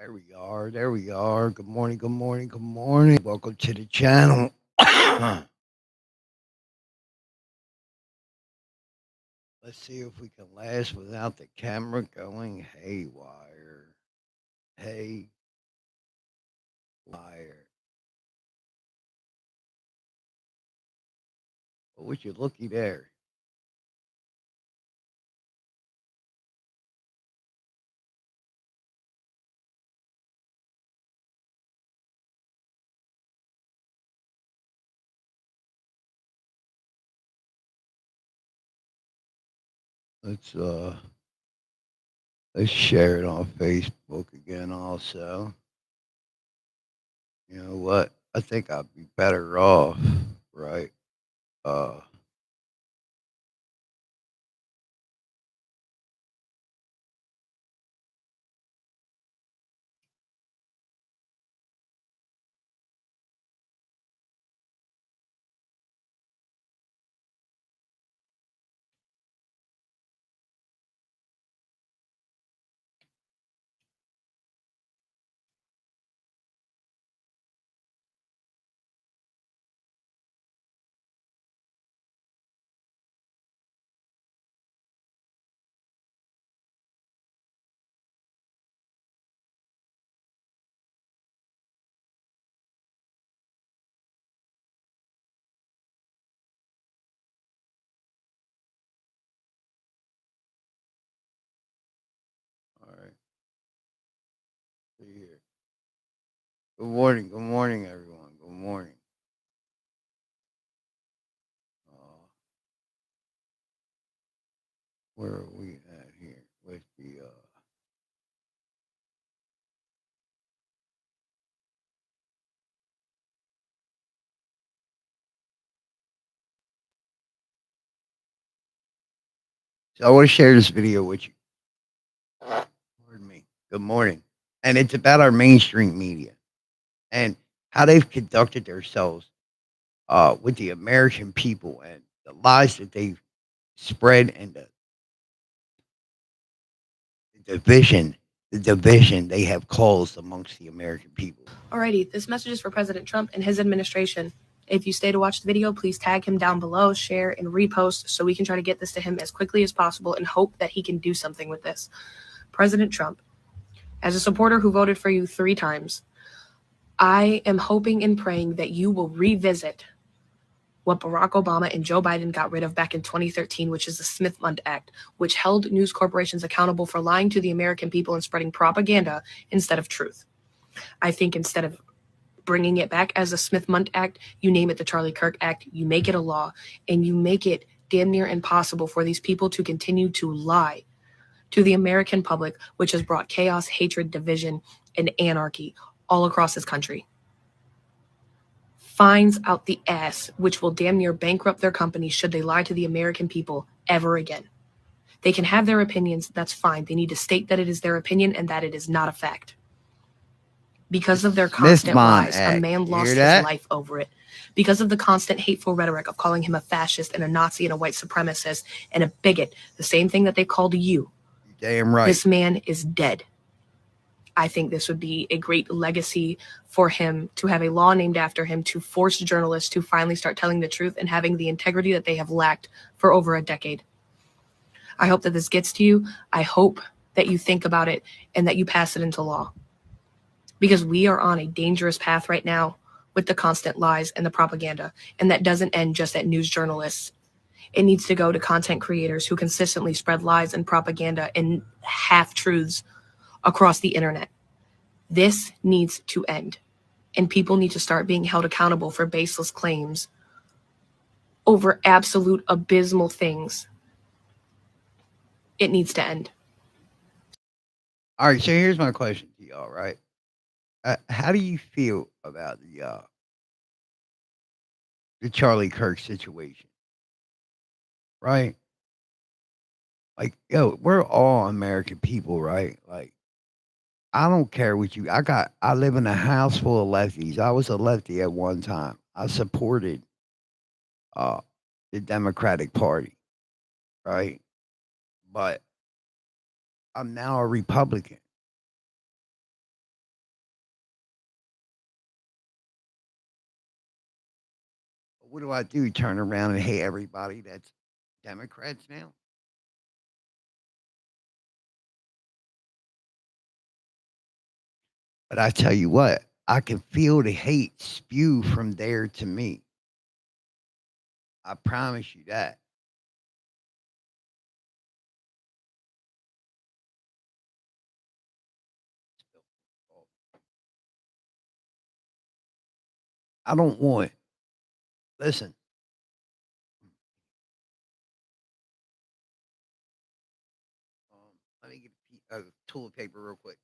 There we are. There we are. Good morning. Good morning. Good morning. Welcome to the channel. Let's see if we can last without the camera going haywire. Haywire. Well, would you looky there? Let's uh let's share it on Facebook again also. You know what? I think I'd be better off, right? Uh all right. See here. Good morning. Good morning, everyone. Good morning. Uh where are we at here with the So I want to share this video with you. Pardon me. Good morning. And it's about our mainstream media and how they've conducted themselves with the American people and the lies that they've spread and the division they have caused amongst the American people. Alrighty, this message is for President Trump and his administration. If you stay to watch the video, please tag him down below, share, and repost so we can try to get this to him as quickly as possible and hope that he can do something with this. President Trump, as a supporter who voted for you 3 times, I am hoping and praying that you will revisit what Barack Obama and Joe Biden got rid of back in 2013, which is the Smith-Mundt Act, which held news corporations accountable for lying to the American people and spreading propaganda instead of truth. I think instead of bringing it back as a Smith-Mundt Act, you name it the Charlie Kirk Act, you make it a law, and you make it damn near impossible for these people to continue to lie to the American public, which has brought chaos, hatred, division, and anarchy all across this country. Fines out the ass, which will damn near bankrupt their companies should they lie to the American people ever again. They can have their opinions, that's fine. They need to state that it is their opinion and that it is not a fact. Because of their constant lies, a man lost his life over it. Because of the constant hateful rhetoric of calling him a fascist and a Nazi and a white supremacist and a bigot, the same thing that they've called you. Damn right. This man is dead. I think this would be a great legacy for him to have a law named after him to force journalists to finally start telling the truth and having the integrity that they have lacked for over a decade. I hope that this gets to you. I hope that you think about it and that you pass it into law. Because we are on a dangerous path right now with the constant lies and the propaganda. And that doesn't end just at news journalists. It needs to go to content creators who consistently spread lies and propaganda and half-truths across the internet. This needs to end. And people need to start being held accountable for baseless claims over absolute abysmal things. It needs to end. All right, so here's my question to y'all, right? How do you feel about the Charlie Kirk situation? Right? Like, yo, we're all American people, right? Like, I don't care what you. I live in a house full of lefties. I was a lefty at one time. I supported uh the Democratic Party, right? But I'm now a Republican. What do I do? Turn around and hate everybody that's Democrats now? But I tell you what, I can feel the hate spew from there to me. I promise you that. I don't want, listen, let me get a toilet paper real quick.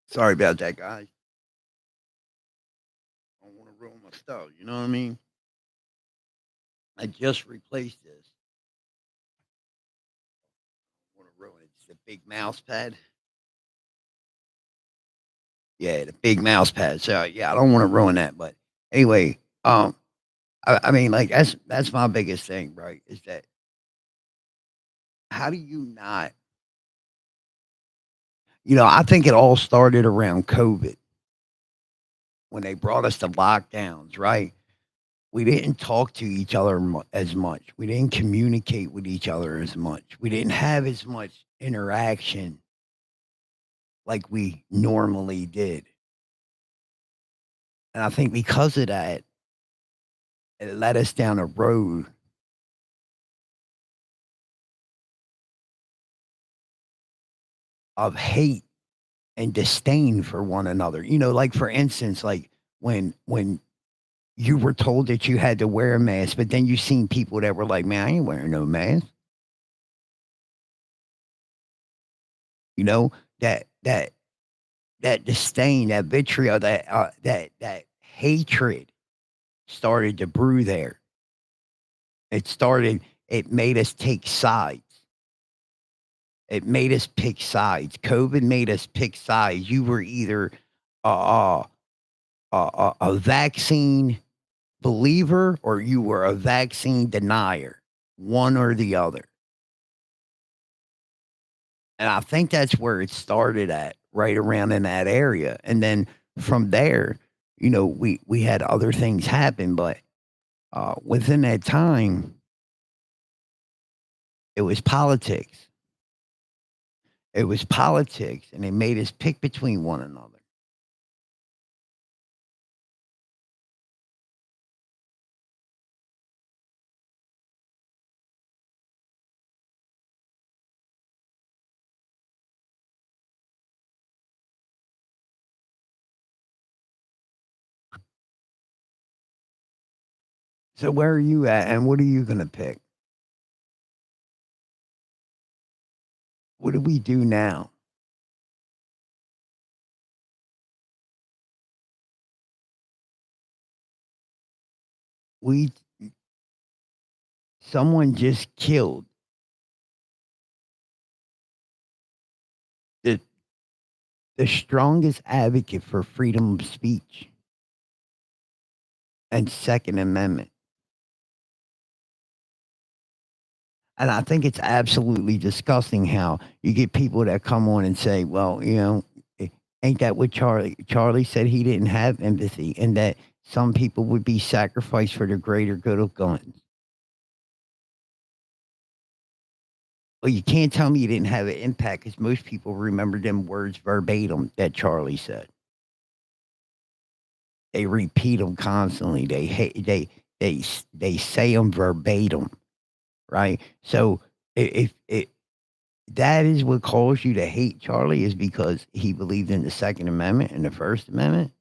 Sorry about that, guys. I don't want to ruin my stuff. You know what I mean? I just replaced this. I want to ruin it. It's a big mouse pad. Yeah, the big mouse pad. So yeah, I don't want to ruin that. But anyway, I mean, like that's my biggest thing, right? Is that how do you not? I think it all started around COVID when they brought us to lockdowns, right? We didn't talk to each other as much. We didn't communicate with each other as much. We didn't have as much interaction like we normally did. And I think because of that, it led us down a road of hate and disdain for one another. Like for instance, like when you were told that you had to wear a mask, but then you seen people that were like, "Man, I ain't wearing no mask." You know that that that disdain, that vitriol, that hatred started to brew there. It started. It made us take sides. It made us pick sides. COVID made us pick sides. You were either a a vaccine believer or you were a vaccine denier, one or the other. And I think that's where it started at, right around in that area. And then from there, we had other things happen, but within that time, it was politics. It was politics, and they made us pick between one another. So where are you at, and what are you gonna pick? What do we do now? We Someone just killed the the strongest advocate for freedom of speech and Second Amendment. And I think it's absolutely disgusting how you get people that come on and say, "Well, ain't that what Charlie said? He didn't have empathy, and that some people would be sacrificed for the greater good of guns." Well, you can't tell me you didn't have an impact because most people remember them words verbatim that Charlie said. They repeat them constantly. They say them verbatim, right? So if that is what caused you to hate Charlie is because he believed in the Second Amendment and the First Amendment,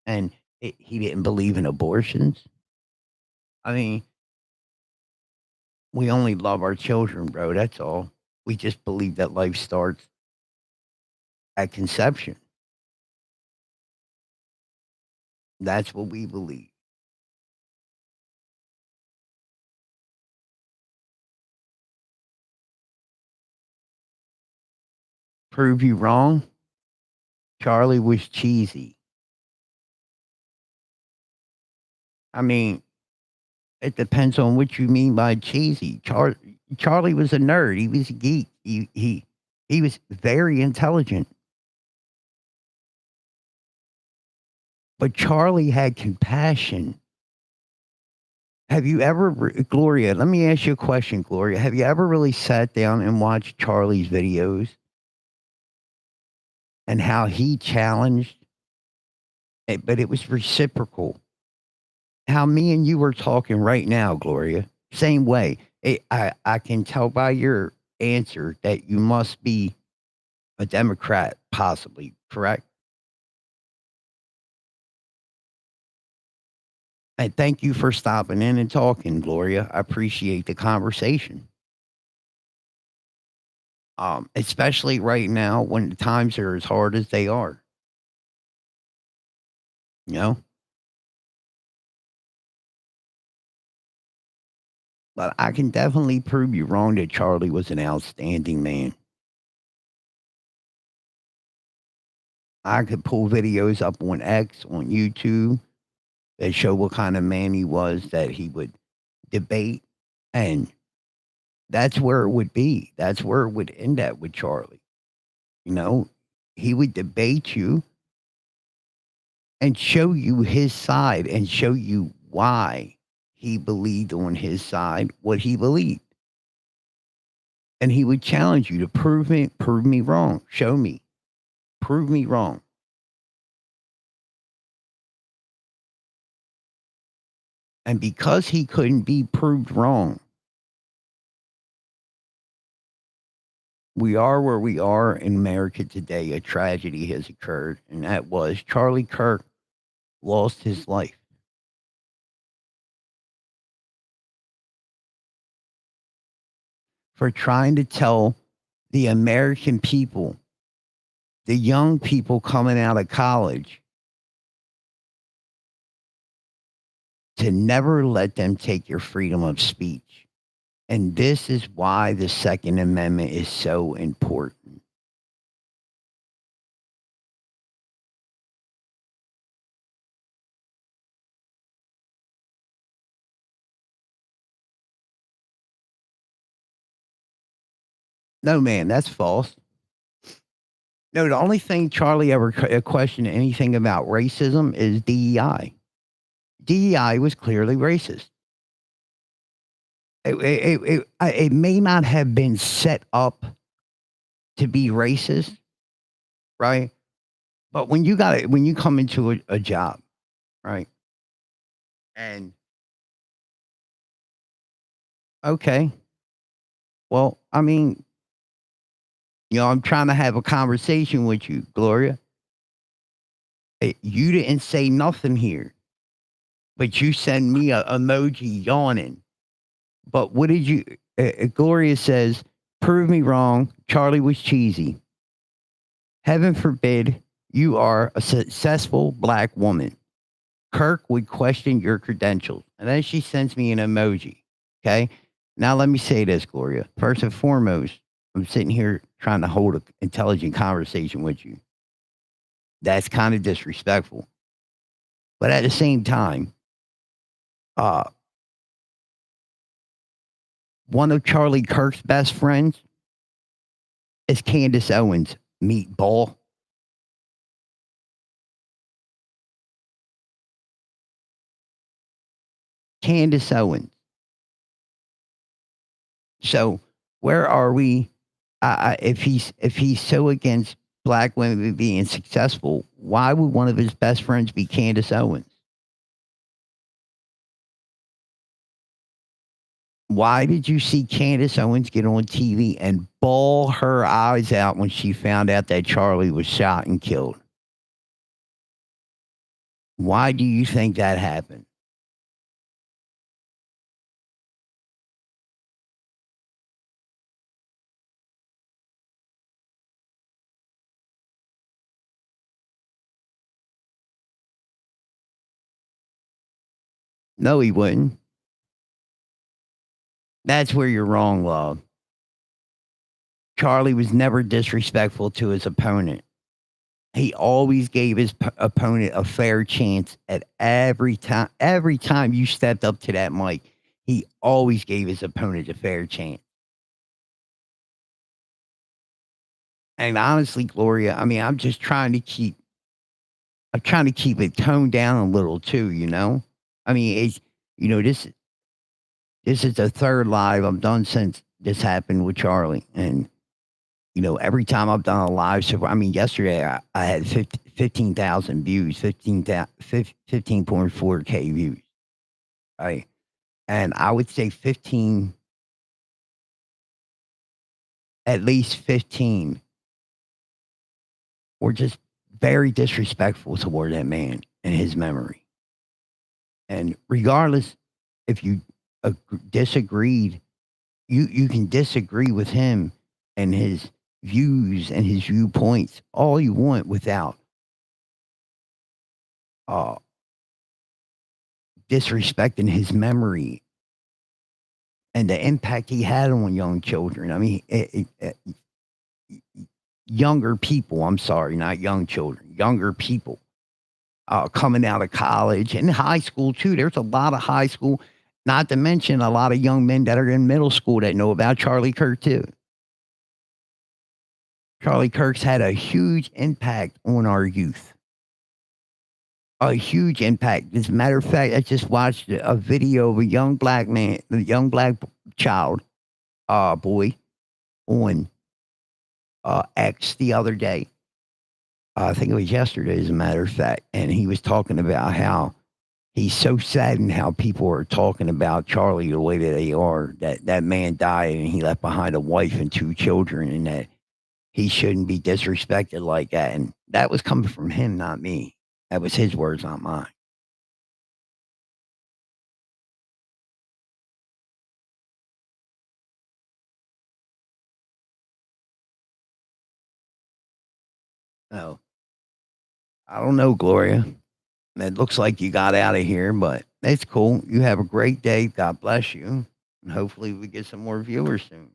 and he didn't believe in abortions. I mean, we only love our children, bro. That's all. We just believe that life starts at conception. That's what we believe. Prove you wrong. Charlie was cheesy. I mean, it depends on what you mean by cheesy. Charlie was a nerd. He was a geek. He was very intelligent. But Charlie had compassion. Have you ever, Gloria? Let me ask you a question, Gloria. Have you ever really sat down and watched Charlie's videos and how he challenged? But it was reciprocal. How me and you were talking right now, Gloria. Same way. I can tell by your answer that you must be a Democrat, possibly, correct? And thank you for stopping in and talking, Gloria. I appreciate the conversation. Especially right now when the times are as hard as they are. You know? But I can definitely prove you wrong that Charlie was an outstanding man. I could pull videos up on X, on YouTube, that show what kind of man he was, that he would debate. And that's where it would be. That's where it would end at with Charlie. You know, he would debate you and show you his side and show you why he believed on his side what he believed. And he would challenge you to prove me wrong. Show me. Prove me wrong. And because he couldn't be proved wrong, we are where we are in America today. A tragedy has occurred, and that was Charlie Kirk lost his life for trying to tell the American people, the young people coming out of college, to never let them take your freedom of speech. And this is why the Second Amendment is so important. No, man, that's false. No, the only thing Charlie ever questioned anything about racism is DEI. DEI was clearly racist. It may not have been set up to be racist, right? But when you come into a job, right? And okay, well, I mean, I'm trying to have a conversation with you, Gloria. You didn't say nothing here, but you send me a emoji yawning. But what did you? Gloria says, "Prove me wrong. Charlie was cheesy. Heaven forbid you are a successful black woman. Kirk would question your credentials." And then she sends me an emoji. Okay. Now let me say this, Gloria. First and foremost, I'm sitting here trying to hold an intelligent conversation with you. That's kind of disrespectful. But at the same time, uh, one of Charlie Kirk's best friends is Candace Owens, meatball. Candace Owens. So where are we? If he's so against black women being successful, why would one of his best friends be Candace Owens? Why did you see Candace Owens get on TV and bawl her eyes out when she found out that Charlie was shot and killed? Why do you think that happened? No, he wouldn't. That's where you're wrong, love. Charlie was never disrespectful to his opponent. He always gave his opponent a fair chance at every time. Every time you stepped up to that mic, he always gave his opponent a fair chance. And honestly, Gloria, I mean, I'm trying to keep it toned down a little too, you know? I mean, it's you know, this is the 3rd live I've done since this happened with Charlie, and, you know, every time I've done a live so I mean, yesterday I had 15,000 views, 15.4K views, right? And I would say 15 at least 15 were just very disrespectful toward that man and his memory. And regardless if you disagreed, you can disagree with him and his views and his viewpoints all you want without uh, disrespecting his memory and the impact he had on young children. I mean, younger people. I'm sorry, not young children. Younger people coming out of college and high school too. There's a lot of high school, not to mention a lot of young men that are in middle school that know about Charlie Kirk too. Charlie Kirk's had a huge impact on our youth. A huge impact. As a matter of fact, I just watched a video of a young black man, a young black child, boy, on X the other day. I think it was yesterday, as a matter of fact, and he was talking about how he's so saddened how people are talking about Charlie the way that they are. That man died and he left behind a wife and 2 children, and that he shouldn't be disrespected like that. And that was coming from him, not me. That was his words, not mine. So I don't know, Gloria. It looks like you got out of here, but it's cool. You have a great day. God bless you. And hopefully we get some more viewers soon.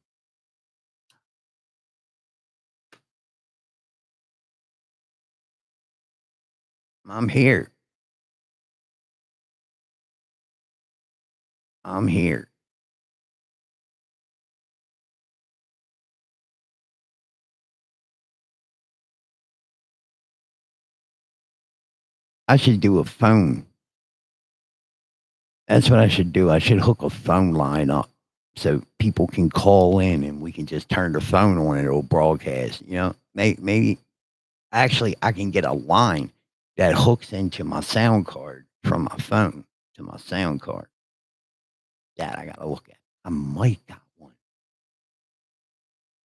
I'm here. I'm here. I should do a phone. That's what I should do. I should hook a phone line up so people can call in and we can just turn the phone on and it'll broadcast. You know, maybe actually I can get a line that hooks into my sound card from my phone to my sound card. That I got to look at. I might got one.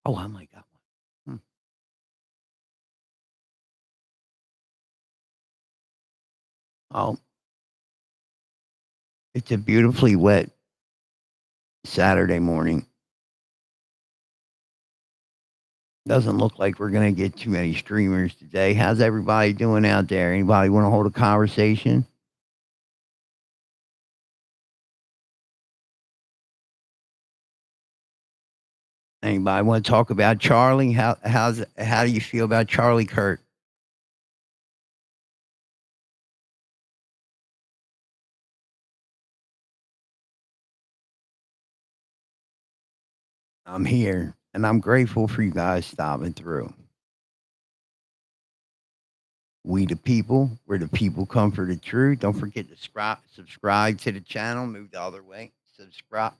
Oh, I might got one. Oh, it's a beautifully wet Saturday morning. Doesn't look like we're gonna get too many streamers today. How's everybody doing out there? Anybody want to hold a conversation? Anybody want to talk about Charlie? How do you feel about Charlie Kirk? I'm here and I'm grateful for you guys stopping through. We the people, we're the people come for the truth. Don't forget to subscribe to the channel. Move the other way. Subscribe.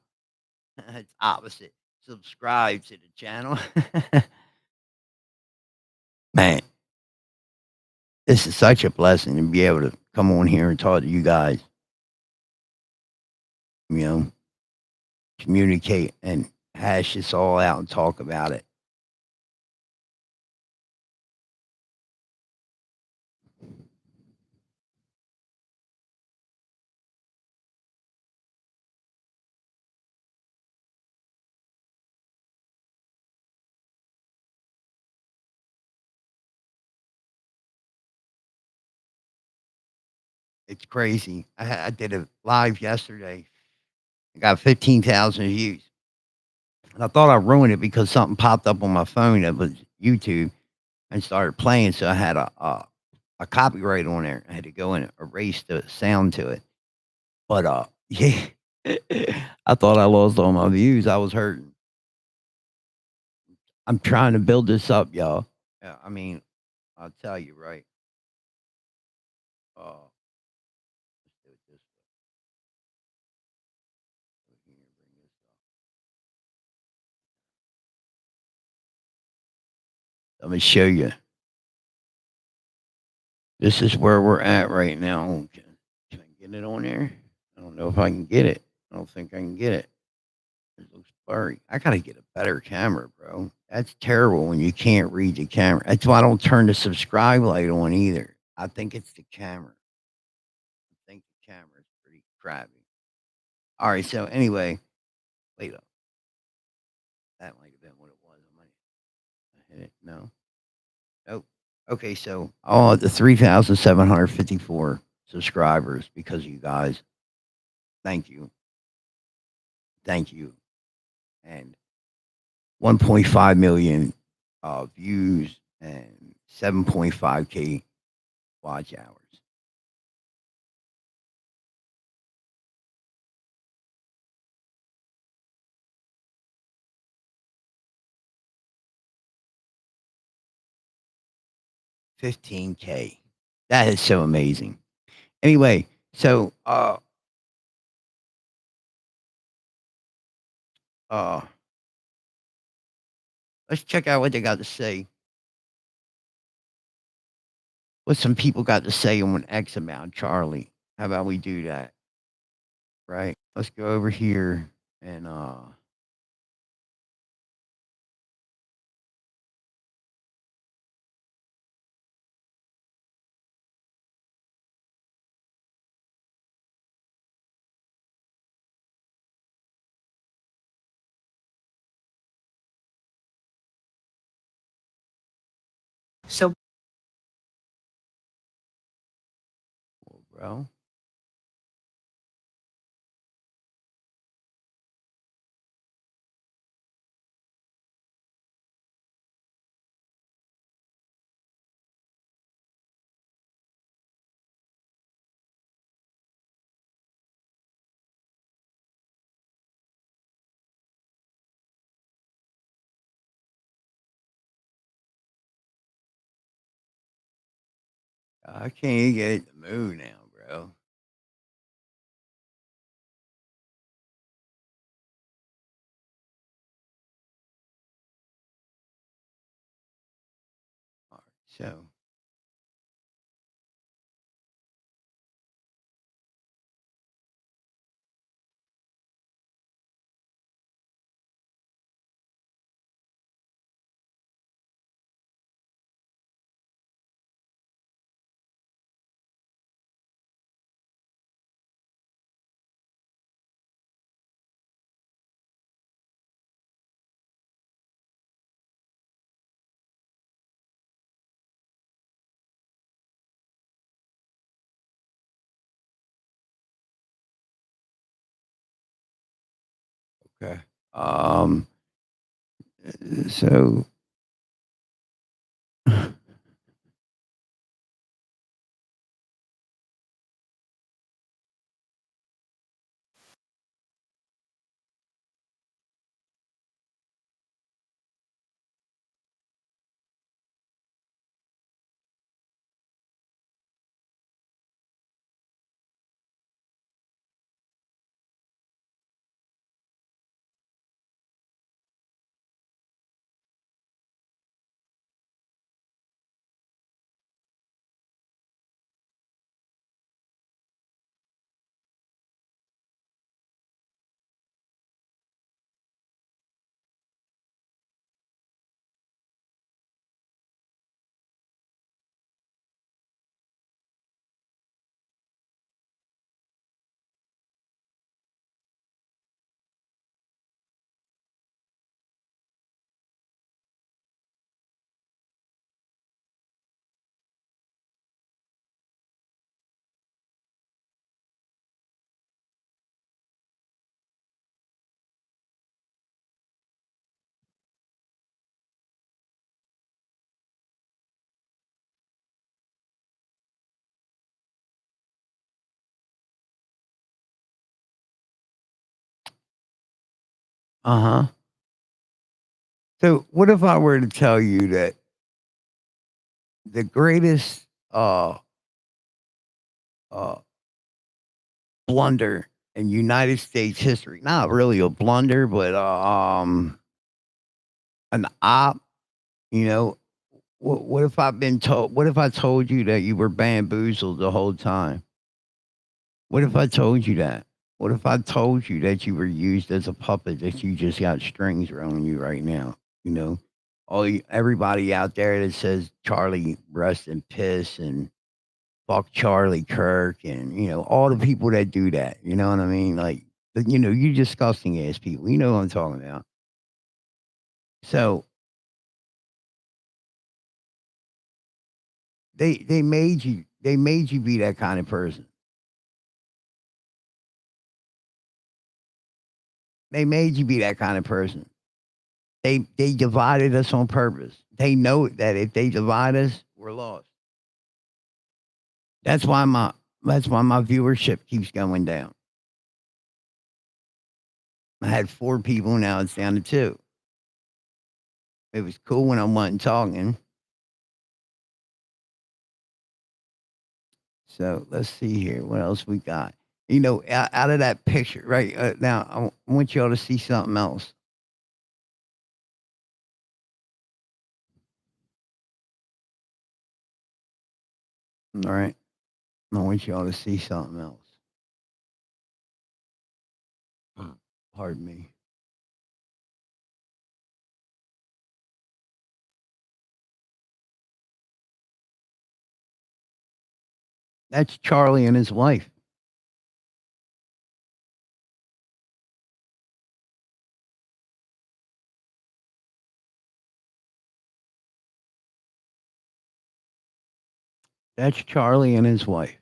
It's opposite. Subscribe to the channel. Man, this is such a blessing to be able to come on here and talk to you guys. You know, communicate and hash this all out and talk about it. It's crazy. I did a live yesterday. I got 15,000 views. And I thought I ruined it because something popped up on my phone that was YouTube and started playing. So I had a copyright on there. I had to go and erase the sound to it. But yeah, I thought I lost all my views. I was hurting. I'm trying to build this up, y'all. Yeah, I mean, I'll tell you, right? Let's do it this way. Go here, bring this up. Let me show you. This is where we're at right now. Can I get it on there? I don't know if I can get it. I don't think I can get it. It looks blurry. I gotta get a better camera, bro. That's terrible when you can't read the camera. That's why I don't turn the subscribe light on either. I think it's the camera. I think the camera is pretty crappy. All right. So anyway, wait up. That might have been what it was. I hit it. No. Nope. Okay. So the 3,754 subscribers because of you guys. Thank you. Thank you. And 1.5 million views and 7.5K watch hours. $15K. That is so amazing. Anyway, so uh let's check out what they got to say. What some people got to say on X about Charlie. How about we do that? Right? Let's go over here and So bro. I can't get it to move now, bro. All right, so okay. Um so uh-huh. So what if I were to tell you that the greatest uh blunder in United States history. Not really a blunder, but an op. You know, what if I've been told? What if I told you that you were bamboozled the whole time? What if I told you that? What if I told you that you were used as a puppet, that you just got strings around you right now? You know, everybody out there that says Charlie rest and piss and fuck Charlie Kirk and all the people that do that. You know what I mean? Like, you disgusting ass people. You know what I'm talking about. So they made you be that kind of person. They made you be that kind of person. They divided us on purpose. They know that if they divide us, we're lost. That's why my that's why my viewership keeps going down. I had 4 people, now it's down to 2. It was cool when I wasn't talking. So let's see here. What else we got? Out of that picture, right now, I want y'all to see something else. All right. I want y'all to see something else. Pardon me. That's Charlie and his wife. That's Charlie and his wife.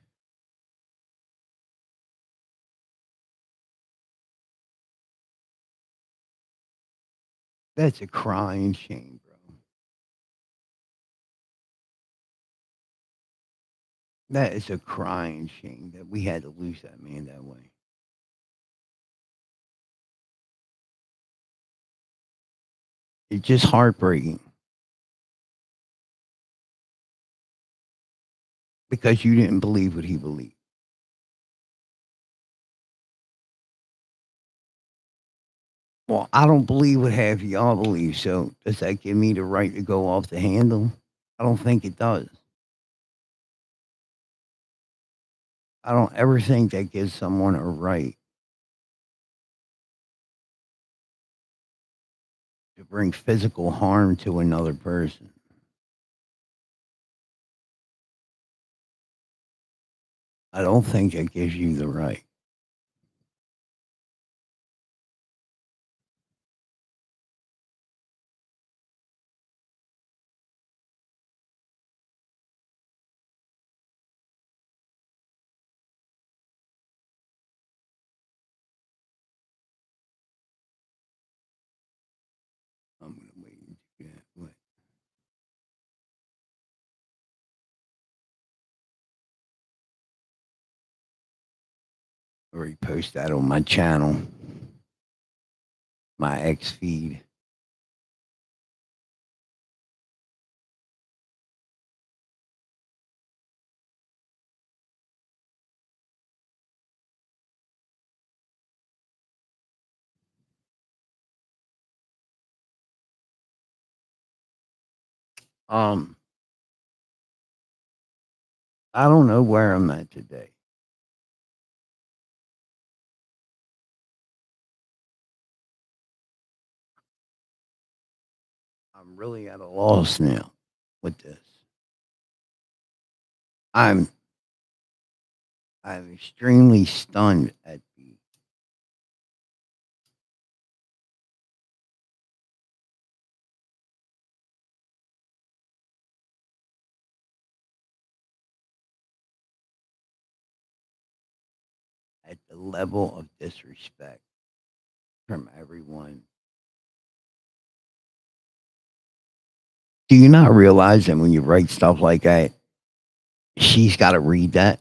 That's a crying shame, bro. That is a crying shame that we had to lose that man that way. It's just heartbreaking because you didn't believe what he believed. Well, I don't believe what half of y'all believe, so does that give me the right to go off the handle? I don't think it does. I don't ever think that gives someone a right to bring physical harm to another person. I don't think that gives you the right. I'm gonna wait and do that. What? Or post that on my channel, my X feed. Um, I don't know where I'm at today. I'm really at a loss now with this. I'm I'm extremely stunned at the level of disrespect from everyone. Do you not realize that when you write stuff like that, she's got to read that?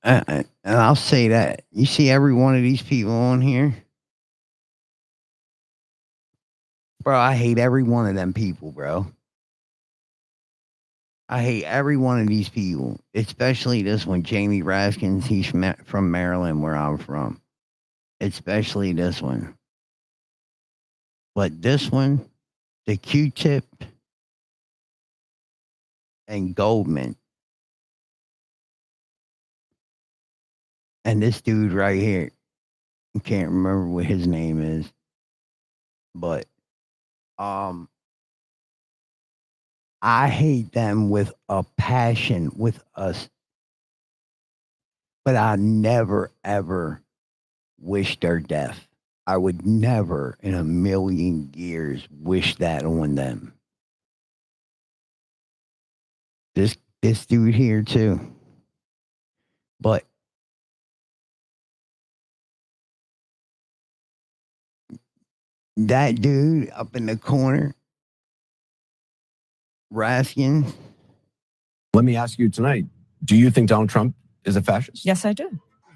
And I'll say that. You see every one of these people on here? Bro, I hate every one of them people, bro. I hate every one of these people, especially this one, Jamie Raskins. He's from Maryland, where I'm from. Especially this one. But this one, the Q-tip and Goldman. And this dude right here, I can't remember what his name is, but I hate them with a passion, with us, but I never ever wish their death. I would never in a million years wish that on them. This dude here too. But that dude up in the corner, Raskin. Let me ask you tonight, do you think Donald Trump is a fascist? Yes, I do.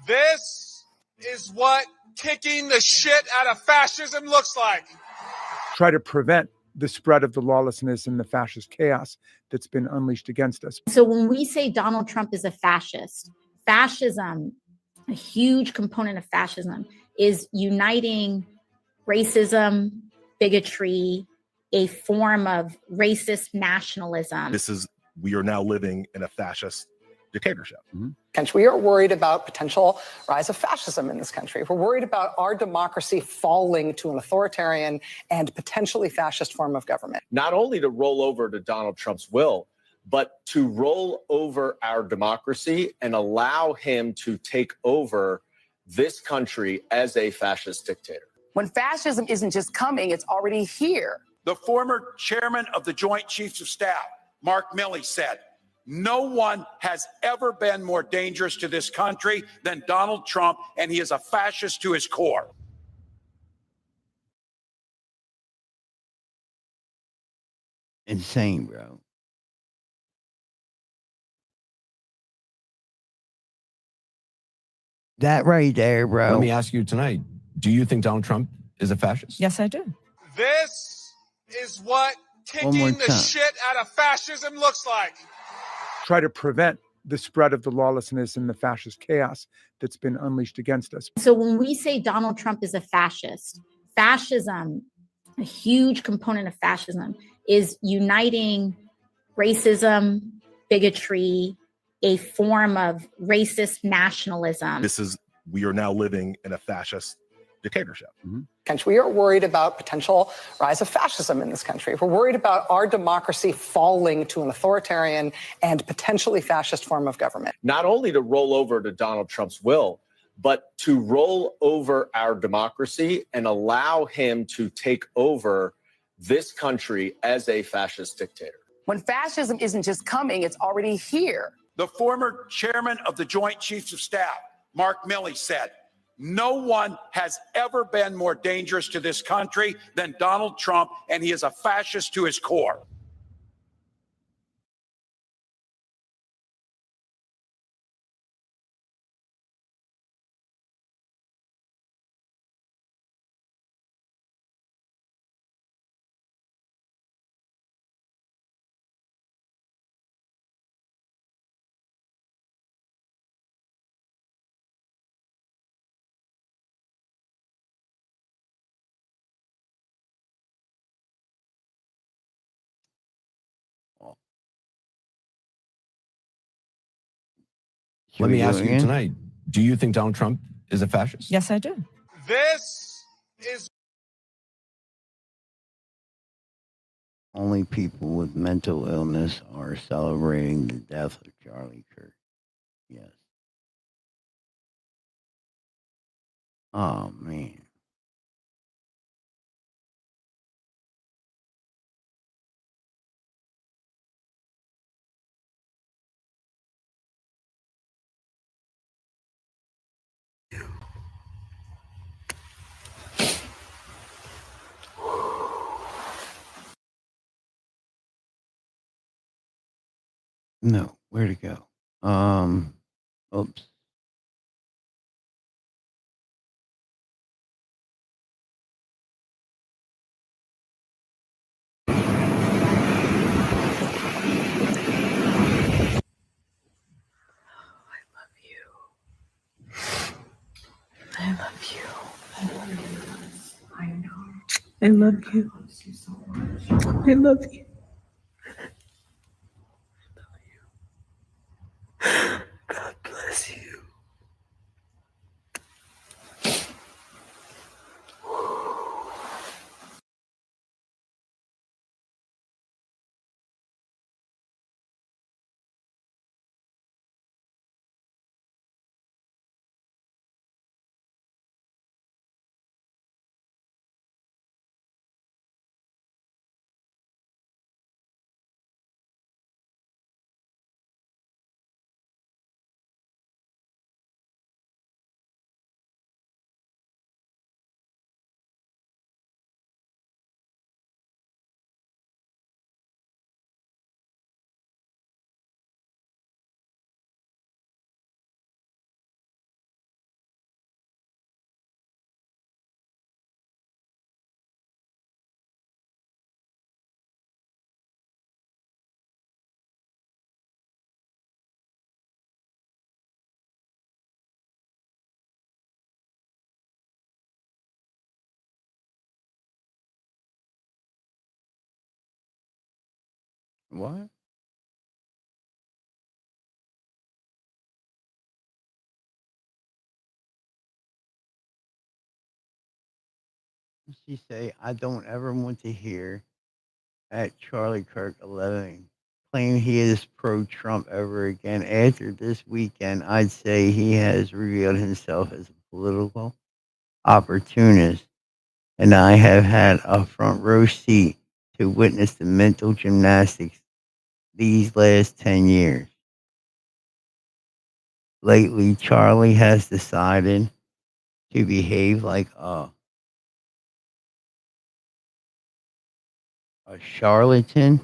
This is what kicking the shit out of fascism looks like. Try to prevent the spread of the lawlessness and the fascist chaos that's been unleashed against us. So when we say Donald Trump is a fascist, fascism, a huge component of fascism is uniting racism, bigotry, a form of racist nationalism. We are now living in a fascist dictatorship. Country. We are worried about potential rise of fascism in this country. We're worried about our democracy falling to an authoritarian and potentially fascist form of government. Not only to roll over to Donald Trump's will, but to roll over our democracy and allow him to take over this country as a fascist dictator. When fascism isn't just coming, it's already here. The former chairman of the Joint Chiefs of Staff, Mark Milley, said, "No one has ever been more dangerous to this country than Donald Trump, and he is a fascist to his core." Insane, bro. That right there, bro. Let me ask you tonight, do you think Donald Trump is a fascist? Yes, I do. This is what kicking the shit out of fascism looks like. Try to prevent the spread of the lawlessness and the fascist chaos that's been unleashed against us. So when we say Donald Trump is a fascist, fascism, a huge component of fascism is uniting racism, bigotry, a form of racist nationalism. We are now living in a fascist dictatorship. Country. We are worried about potential rise of fascism in this country. We're worried about our democracy falling to an authoritarian and potentially fascist form of government. Not only to roll over to Donald Trump's will, but to roll over our democracy and allow him to take over this country as a fascist dictator. When fascism isn't just coming, it's already here. The former chairman of the Joint Chiefs of Staff, Mark Milley, said, "No one has ever been more dangerous to this country than Donald Trump, and he is a fascist to his core." Let me ask you tonight, do you think Donald Trump is a fascist? Yes, I do. This is Only people with mental illness are celebrating the death of Charlie Kirk. Yes. Oh, man. No, where'd it go? Oops. I love you. I love you. I know. I love you. I love you. God bless you. What? She say, I don't ever want to hear at Charlie Kirk 11 claim he is pro Trump ever again. After this weekend, I'd say he has revealed himself as a political opportunist, and I have had a front row seat to witness the mental gymnastics these last 10 years. Lately, Charlie has decided to behave like a charlatan,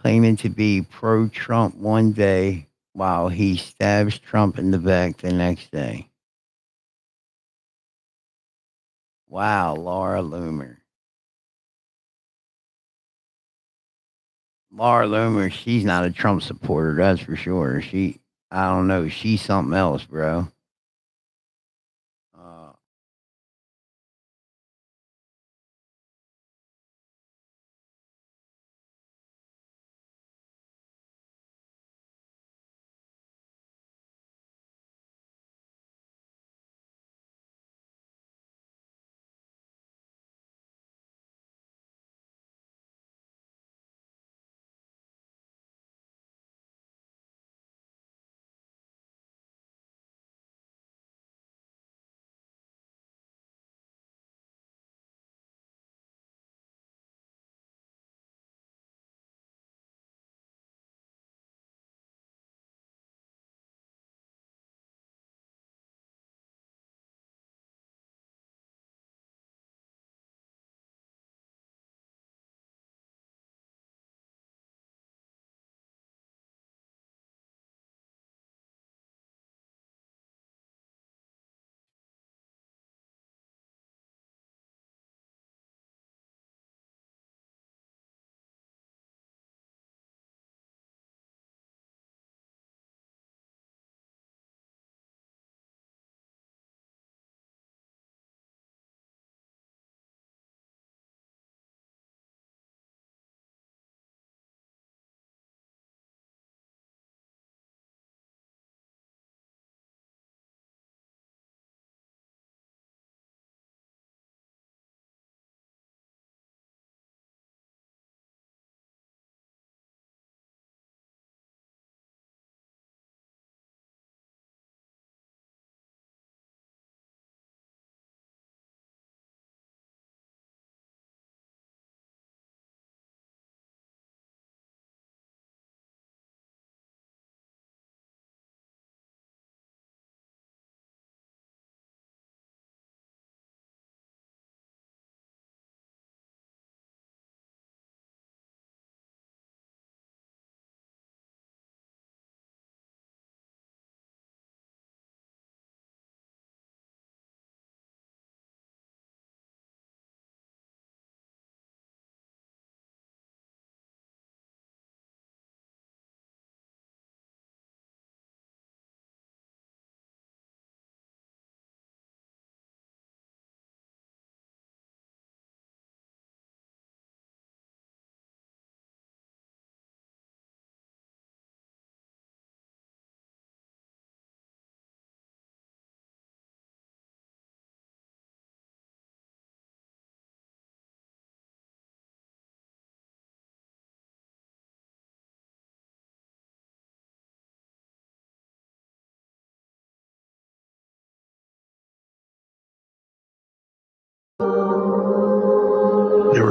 claiming to be pro Trump one day while he stabs Trump in the back the next day. Wow, Laura Loomer. Laura Loomer, she's not a Trump supporter, that's for sure. I don't know, she's something else, bro. Uh,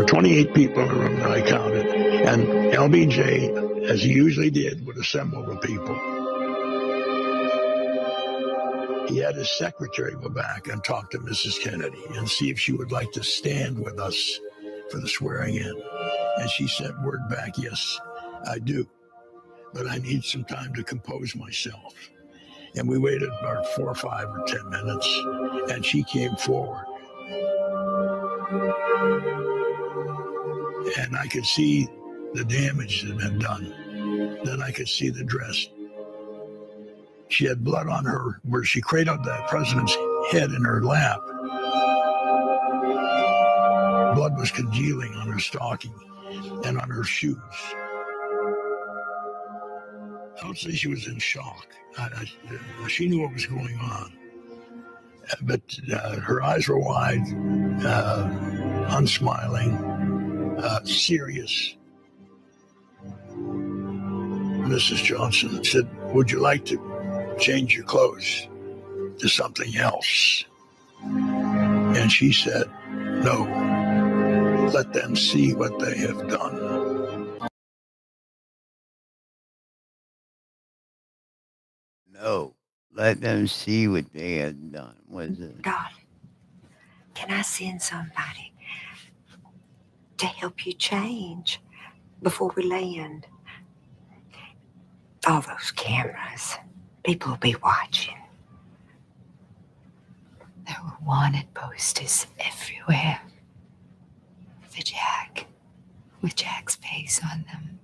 were 28 people in the room that I counted. And LBJ, as he usually did, would assemble the people. He had his secretary go back and talk to Mrs. Kennedy and see if she would like to stand with us for the swearing in. And she sent word back, yes, I do, but I need some time to compose myself. And we waited about 4 or 5 or 10 minutes, and she came forward. And I could see the damage that had been done. Then I could see the dress. She had blood on her where she cradled the president's head in her lap. Blood was congealing on her stocking and on her shoes. I would say she was in shock. She knew what was going on. But her eyes were wide, unsmiling, serious. Mrs. Johnson said, would you like to change your clothes to something else? And she said, no, let them see what they have done. No, let them see what they have done. What is it? God, can I send somebody to help you change before we land? All those cameras, people will be watching. There were wanted posters everywhere for Jack, with Jack's face on them.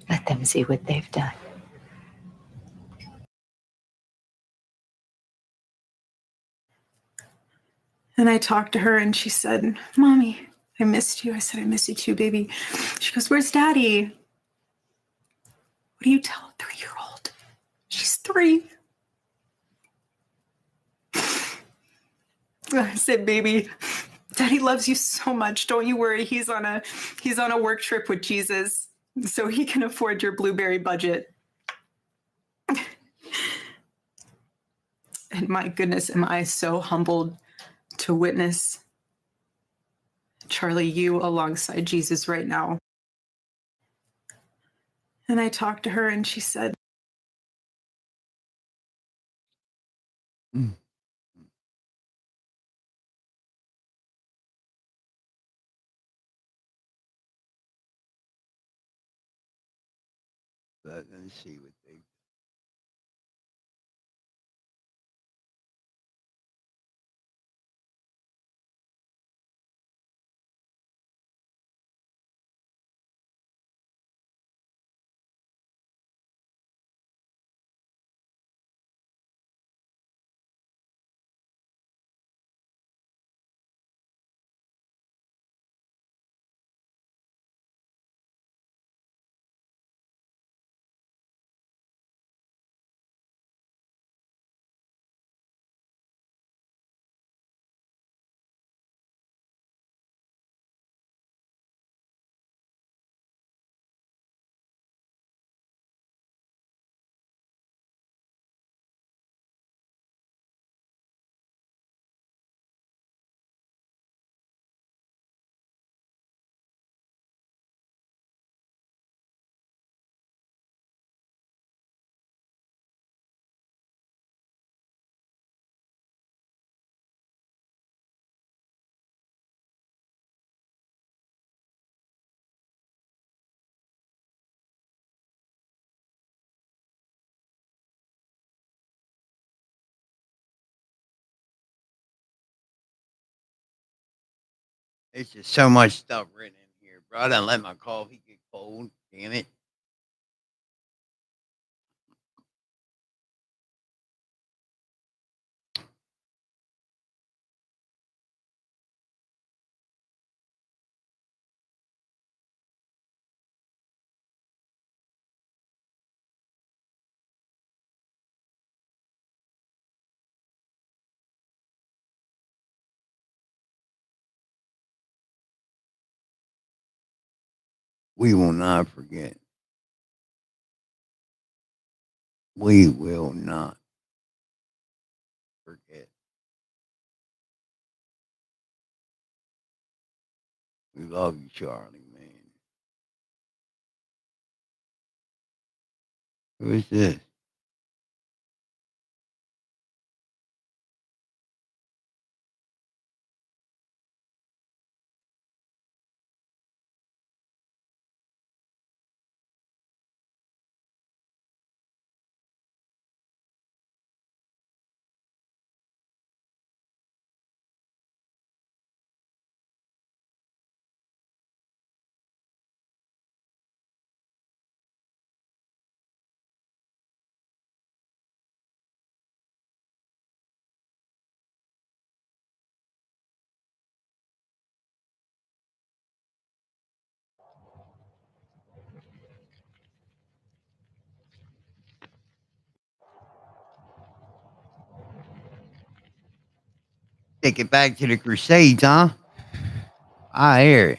Let them see what they've done. And I talked to her and she said, Mommy, I missed you. I said, I miss you too, baby. She goes, where's Daddy? What do you tell a 3-year-old? She's 3. I said, baby, Daddy loves you so much. Don't you worry. He's on a work trip with Jesus, so he can afford your blueberry budget. And my goodness, am I so humbled to witness Charlie, you alongside Jesus right now. And I talked to her and she said, Let them see what they do. There's just so much stuff written in here, bro. I done let my coffee get cold. Damn it. We will not forget. We will not forget. We love you, Charlie, man. Who is this? Take it back to the Crusades, huh? I hear it.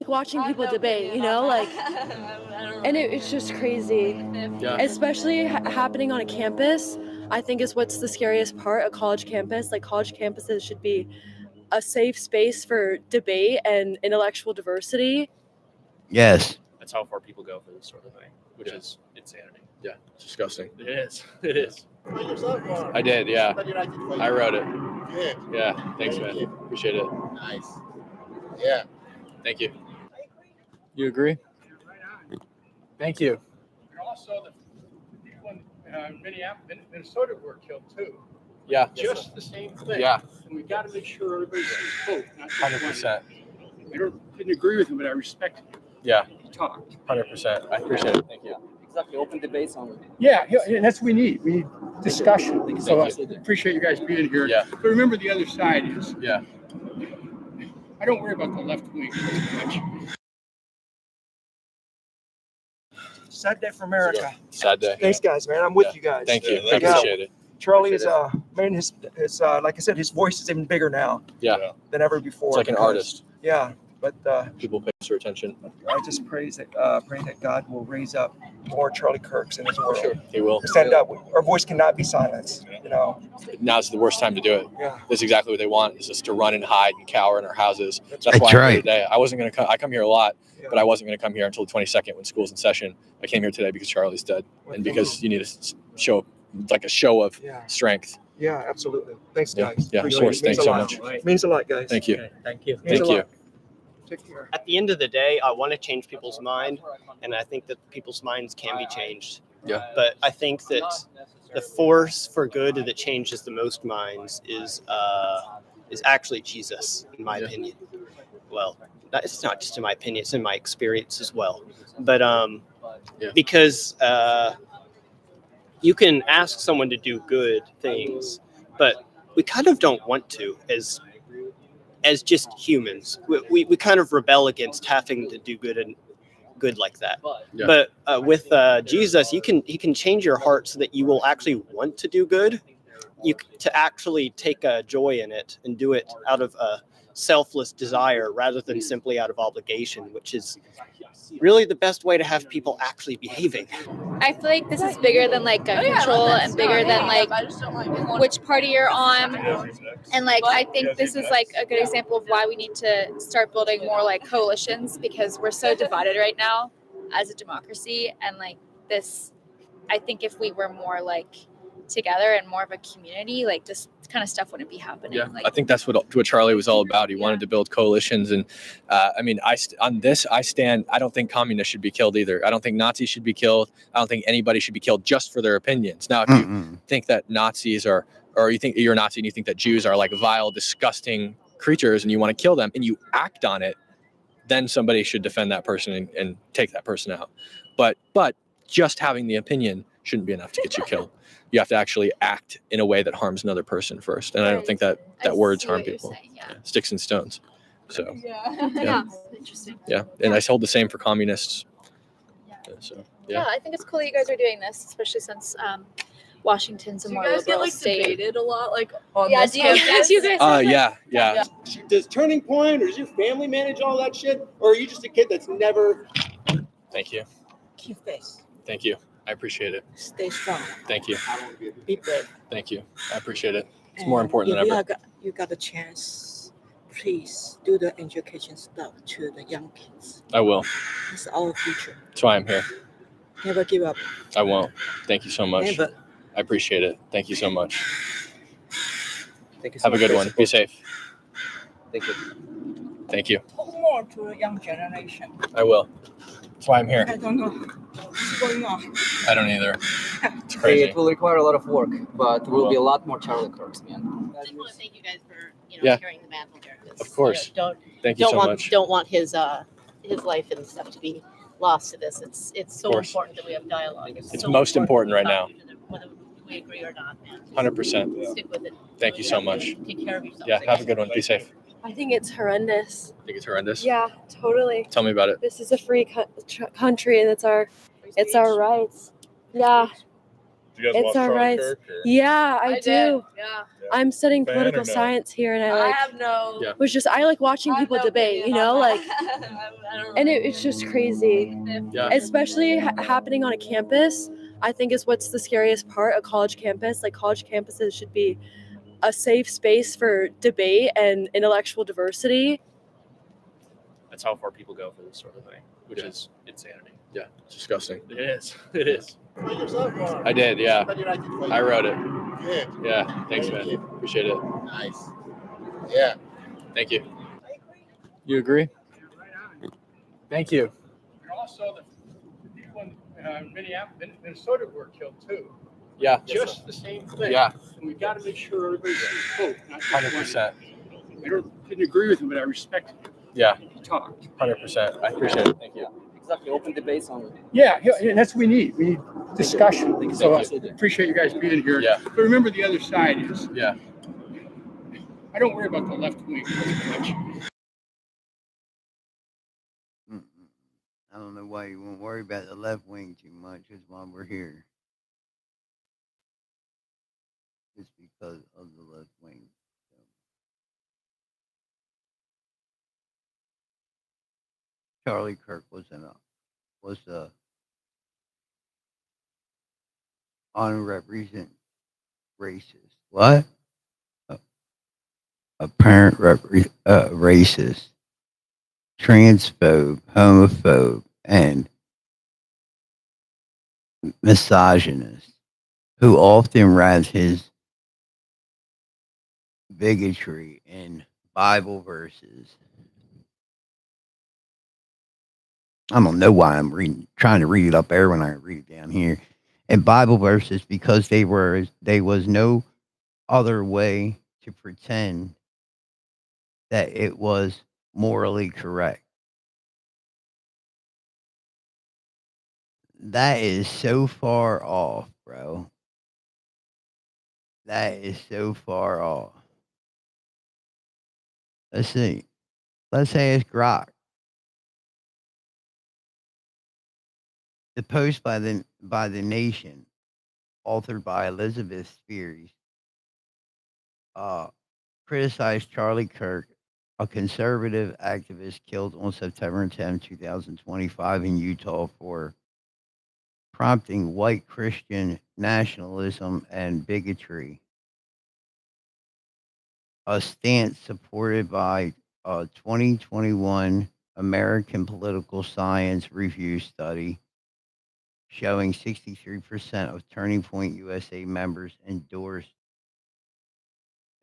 Watching people debate, you know, like, and it's just crazy. Yeah. Especially happening on a campus, I think is what's the scariest part. A college campus, like college campuses should be a safe space for debate and intellectual diversity. Yes. That's how far people go for this sort of thing, which is insanity. Yeah, it's disgusting. It is. It is. I did, yeah. I wrote it. Good. Yeah, thanks, man. Appreciate it. Nice. Yeah. Thank you. You agree? Thank you. And also, the people in Minnesota were killed too. Yeah. Just the same thing. Yeah. And we got to make sure everybody sees both. 100%. I didn't agree with him, but I respected him. Yeah. He talked. 100%. I appreciate it. Thank you. Exactly. Open debates on it. Yeah, and that's what we need. We need discussion. Thank So I you. appreciate you guys being here. Yeah. But remember, the other side is. Yeah. I don't worry about the left wing too much. Sad day for America. Sad day. Thanks, guys, man. I'm with you guys. Thank you. I appreciate it. Charlie is man. His like I said, his voice is even bigger now. Yeah. Than ever before. It's like an artist. Yeah, but people pay your attention. I just pray that God will raise up more Charlie Kirks in His world. Sure, He will. Stand up. Our voice cannot be silenced. You know. Now's the worst time to do it. Yeah. That's exactly what they want. Is just to run and hide and cower in our houses. That's why That's I'm right. here today. I wasn't gonna come. I come here a lot, but I wasn't gonna come here until the 22nd when school's in session. I came here today because Charlie's dead, and because you need to show like a show of strength. Yeah, absolutely. Thanks, guys. Yeah, of Appreciate course. it. Means Thanks so a much. lot. Means a lot, guys. Thank you. Okay, thank you. Means Thank a you. lot. Take care. At the end of the day, I want to change people's mind, and I think that people's minds can be changed. Yeah. But I think that the force for good that changes the most minds is actually Jesus, in my opinion. Well, it's not just in my opinion; it's in my experience as well. But because you can ask someone to do good things, but we kind of don't want to as just humans. We kind of rebel against having to do good like that. Yeah. But with Jesus, he can change your heart so that you will actually want to do good. To actually take a joy in it and do it out of a selfless desire rather than simply out of obligation, which is really the best way to have people actually behaving. I feel like this is bigger than like gun control and bigger than like which party you're on. And like I think this is like a good example of why we need to start building more like coalitions, because we're so divided right now as a democracy. And like this, I think if we were more like together and more of a community, like this kind of stuff wouldn't be happening. Yeah, Like, I think that's what Charlie was all about. He wanted to build coalitions, and I mean, I stand. I don't think communists should be killed either. I don't think Nazis should be killed. I don't think anybody should be killed just for their opinions. Now, if you think that Nazis are, or you think you're a Nazi and you think that Jews are like vile, disgusting creatures, and you want to kill them, and you act on it, then somebody should defend that person and take that person out. But just having the opinion shouldn't be enough to get you killed. You have to actually act in a way that harms another person first. And I don't think that words harm people. Yeah. Sticks and stones. So, yeah. Interesting. Yeah. And I hold the same for communists. So, Yeah, I think it's cool that you guys are doing this, especially since Washington's a more liberal state. Debated a lot, like on Yeah, this do you guys? Yeah. Does Turning Point or does your family manage all that shit? Or are you just a kid that's never... Thank you. Keep face. Thank you. I appreciate it. Stay strong. Thank you. Be brave. Thank you. I appreciate it. It's more important than ever. You got a chance, please do the education stuff to the young kids. I will. It's our future. That's why I'm here. Never give up. I won't. Thank you so much. Never. I appreciate it. Thank you so much. Thank you so Have a much good for one. your Be support. safe. Thank you. Thank you. Talk more to the young generation. I will. That's why I'm here. I don't know what's going on. I don't either. It's crazy. It will require a lot of work, but there will be a lot more Charlie Kirks, man. I just want to thank you guys for Yeah. carrying the mantle here. 'Cause, Of course. Don't Thank you so want much. don't want his life and stuff to be lost to this. It's so course. important that we have dialogue. It's so most important right now. to talk to them, whether we agree or not, man. 100%. Stick with it. Thank you so much. Take care of yourself. Yeah. Have a good one. Be safe. I think it's horrendous. I think it's horrendous. Yeah, totally. Tell me about it. This is a free country, and it's our rights. Yeah. Do you guys It's watch our Charlie rights. Kirk, or- Yeah, I do. did, yeah. I'm studying Fan political or no? science here, and I I like have no. Yeah. was just I like watching people debate. You know, like, and it's just crazy. Yeah. Especially happening on a campus. I think is what's the scariest part. A college campus, like college campuses, should be a safe space for debate and intellectual diversity. That's how far people go for this sort of thing, which is insanity. Yeah. It's disgusting. It is. It is. I did. Yeah. I wrote it. Good. Yeah. Thanks, man. Appreciate it. Nice. Yeah. Thank you. You agree? Thank you. And also the people in Minnesota were killed too. Yeah. Just the same thing. Yeah. And we got to make sure everybody sees hope. not just one. 100%. Didn't agree with him, but I respected him. Yeah. He talked. 100%. I appreciate it. Thank you. Exactly, open debates on it. Yeah, and that's what we need. We need discussion. So I Thank you. appreciate you guys being here. Yeah. But remember, the other side is Yeah. I don't worry about the left wing much. I don't know why you won't worry about the left wing too much. Is why we're here. It's because of the left wing. Charlie Kirk was a unrepresented racist. What? Apparent racist, transphobe, homophobe, and misogynist, who often wraps his bigotry in Bible verses. I don't know why I'm trying to read it up there when I read it down here. And Bible verses because there was no other way to pretend that it was morally correct. That is so far off, bro. That is so far off. Let's see. Let's ask Grok. The post by the Nation, authored by Elizabeth Spears, criticized Charlie Kirk, a conservative activist killed on September 10, 2025 in Utah for prompting white Christian nationalism and bigotry, a stance supported by a 2021 American Political Science Review study showing 63% of Turning Point USA members endorsed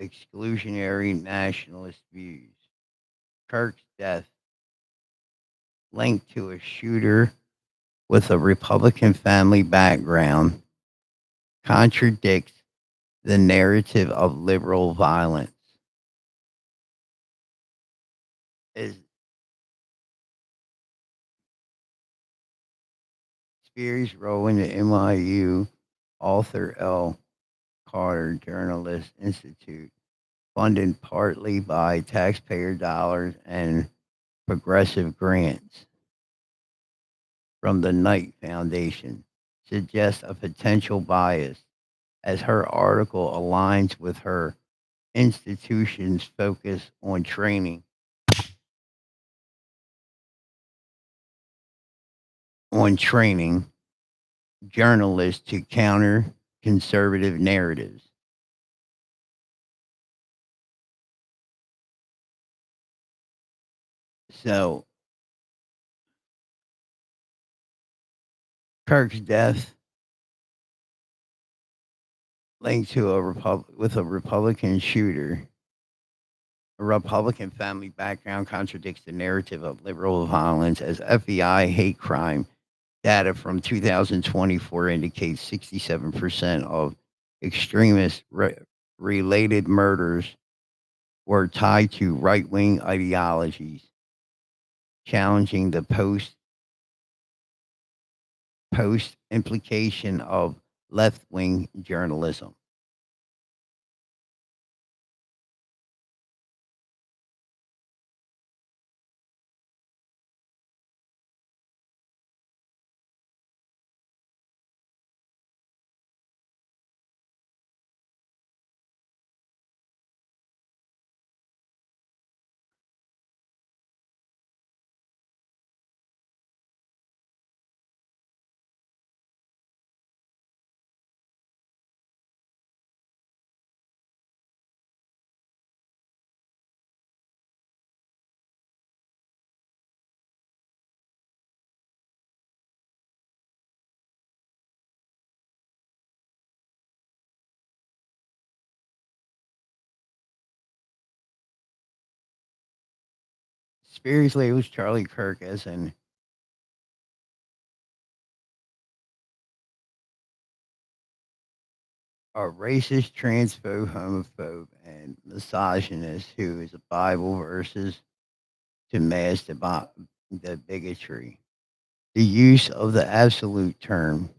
exclusionary nationalist views. Kirk's death, linked to a shooter with a Republican family background, contradicts the narrative of liberal violence. Spears' role in the NYU Arthur L. Carter Journalist Institute, funded partly by taxpayer dollars and progressive grants from the Knight Foundation, suggests a potential bias as her article aligns with her institution's focus on training journalists to counter conservative narratives. So Kirk's death linked to a Republican shooter. A Republican family background contradicts the narrative of liberal violence as FBI hate crime data from 2024 indicates 67% of extremist related murders were tied to right wing ideologies, challenging the post implication of left wing journalism. Spears labels Charlie Kirk as a racist, transphobe, homophobe, and misogynist who is a Bible verses to mask the bigotry. The use of the absolute term,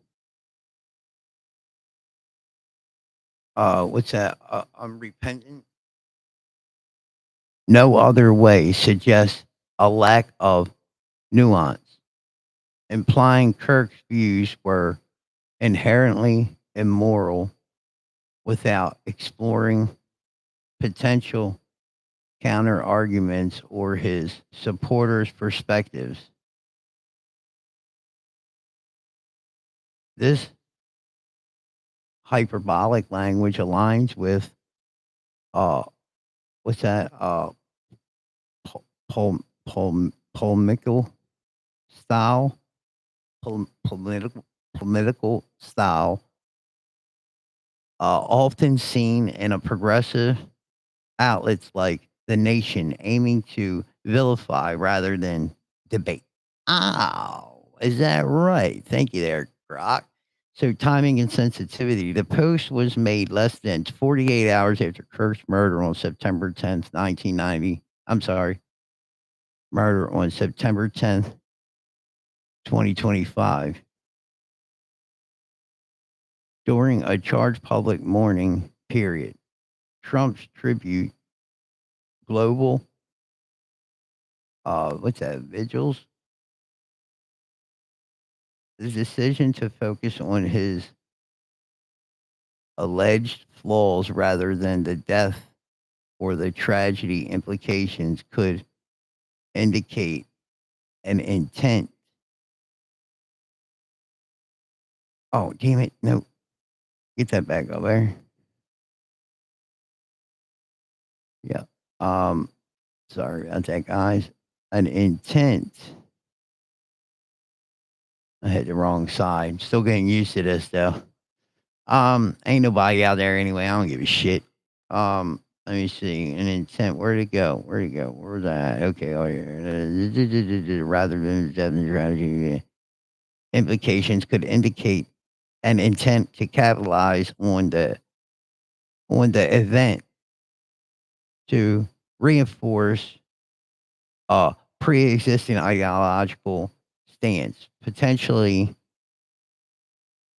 what's that? Unrepentant? No other way suggests a lack of nuance, implying Kirk's views were inherently immoral without exploring potential counter arguments or his supporters' perspectives. This hyperbolic language aligns with what's that? Polemical style, political style, often seen in a progressive outlets like The Nation, aiming to vilify rather than debate. Oh, is that right? Thank you there, Grok. So, timing and sensitivity. The post was made less than 48 hours after Kirk's murder on September 10th, 1990. I'm sorry, murder on September 10th, 2025. During a charged public mourning period, Trump's tribute, global, vigils? The decision to focus on his alleged flaws rather than the death or the tragedy implications could indicate an intent. Oh, damn it. No. Get that back up there. Yeah. Sorry about that, guys. An intent. I hit the wrong side. Still getting used to this though. Ain't nobody out there anyway. I don't give a shit. Let me see. An intent. Where'd it go? Where'd it go? Where's that? Okay. Oh, yeah. Rather than death and tragedy, implications could indicate an intent to capitalize on the event to reinforce a pre-existing ideological stance, potentially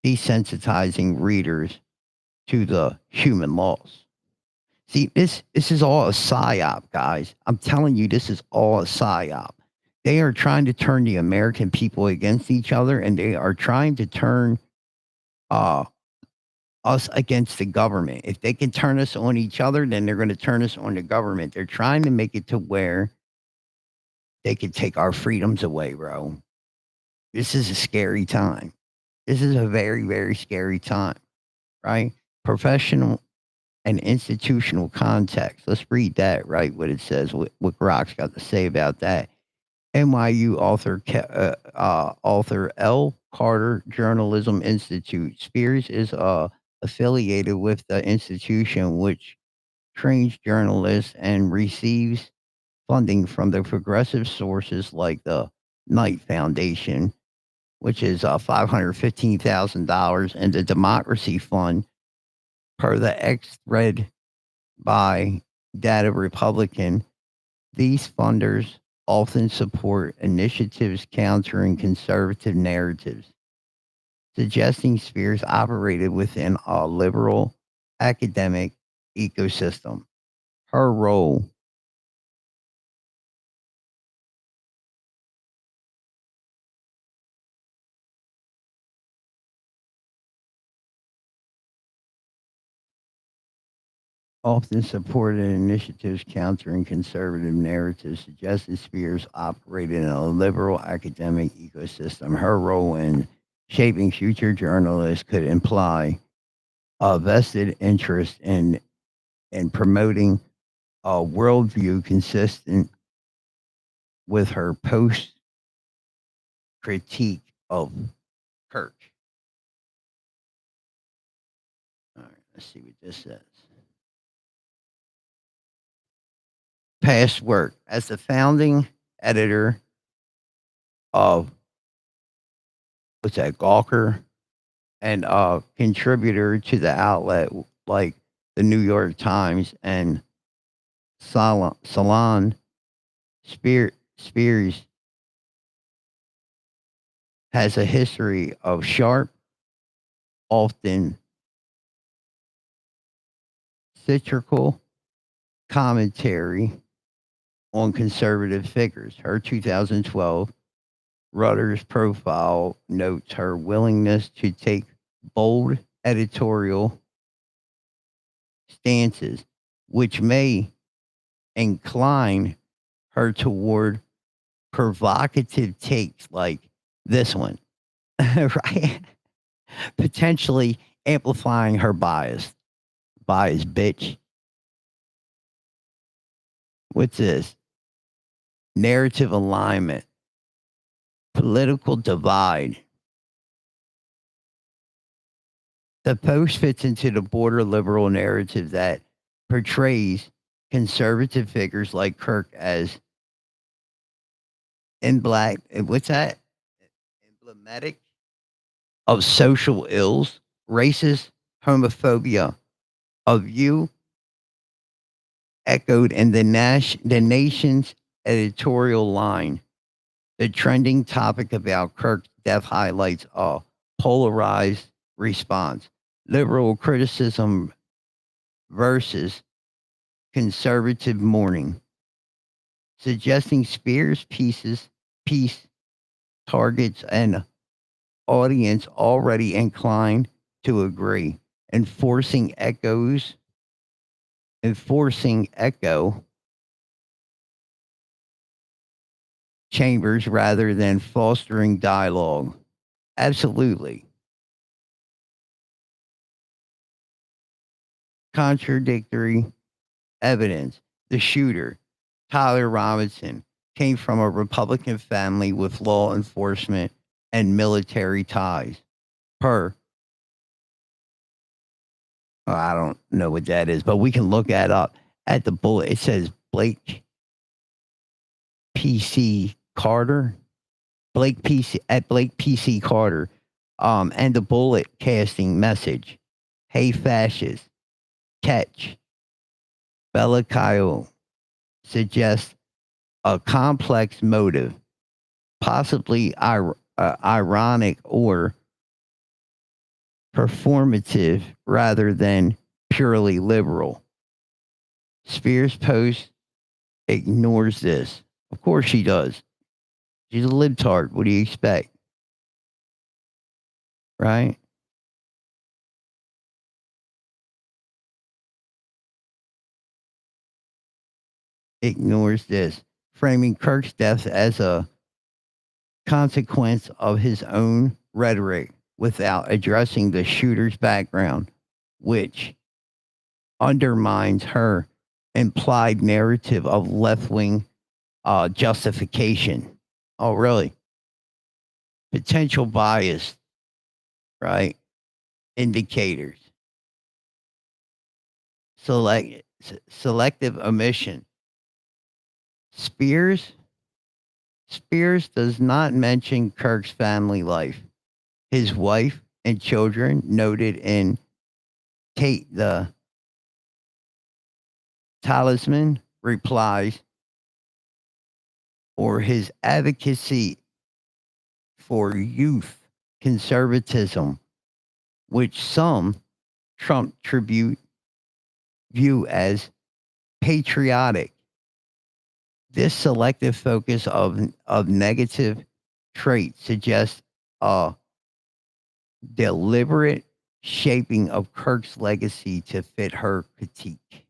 desensitizing readers to the human loss. See, this is all a psyop, guys. I'm telling you, this is all a psyop. They are trying to turn the American people against each other, and they are trying to turn us against the government. If they can turn us on each other, then they're going to turn us on the government. They're trying to make it to where they can take our freedoms away, bro. This is a scary time. This is a very, very scary time, right? Professional and institutional context. Let's read that, right? What it says, what Grok's got to say about that. NYU author L. Carter Journalism Institute. Spears is affiliated with the institution, which trains journalists and receives funding from the progressive sources like the Knight Foundation, which is $515,000, and the Democracy Fund, per the X thread by Data Republican. These funders often support initiatives countering conservative narratives, suggesting Spears operated within a liberal academic ecosystem. Her role often supported initiatives countering conservative narratives, suggested Spears operated in a liberal academic ecosystem. Her role in shaping future journalists could imply a vested interest in promoting a worldview consistent with her post critique of Kirk. All right, let's see what this says. Past work as the founding editor of Gawker and a contributor to the outlet like the New York Times and Salon. Spears has a history of sharp, often satirical commentary on conservative figures. Her 2012 Reuters profile notes her willingness to take bold editorial stances, which may incline her toward provocative takes like this one, right? Potentially amplifying her bias. Bias, bitch. What's this? Narrative alignment, political divide. The post fits into the border liberal narrative that portrays conservative figures like Kirk as emblematic of social ills, racist homophobia, a view echoed in the nation's editorial line. The trending topic about Kirk's death highlights a polarized response. Liberal criticism versus conservative mourning, suggesting Spears' piece targets an audience already inclined to agree, enforcing echo chambers rather than fostering dialogue. Absolutely. Contradictory evidence. The shooter, Tyler Robinson, came from a Republican family with law enforcement and military ties. I don't know what that is, but we can look that up. At the bullet, it says Blake PC Carter. Blake PC Carter. And the bullet casting message. Hey, fascists, catch. Bella Kyle suggests a complex motive, possibly ironic or performative rather than purely liberal. Spears' post ignores this. Of course she does. She's a libtard. What do you expect? Right? ignores this, framing Kirk's death as a consequence of his own rhetoric without addressing the shooter's background, which undermines her implied narrative of left wing justification. Oh, really? Potential bias, right? Indicators. Selective omission. Spears does not mention Kirk's family life. His wife and children noted in Kate the Talisman replies, or his advocacy for youth conservatism, which some Trump tribute view as patriotic. This selective focus of negative traits suggests a deliberate shaping of Kirk's legacy to fit her critique.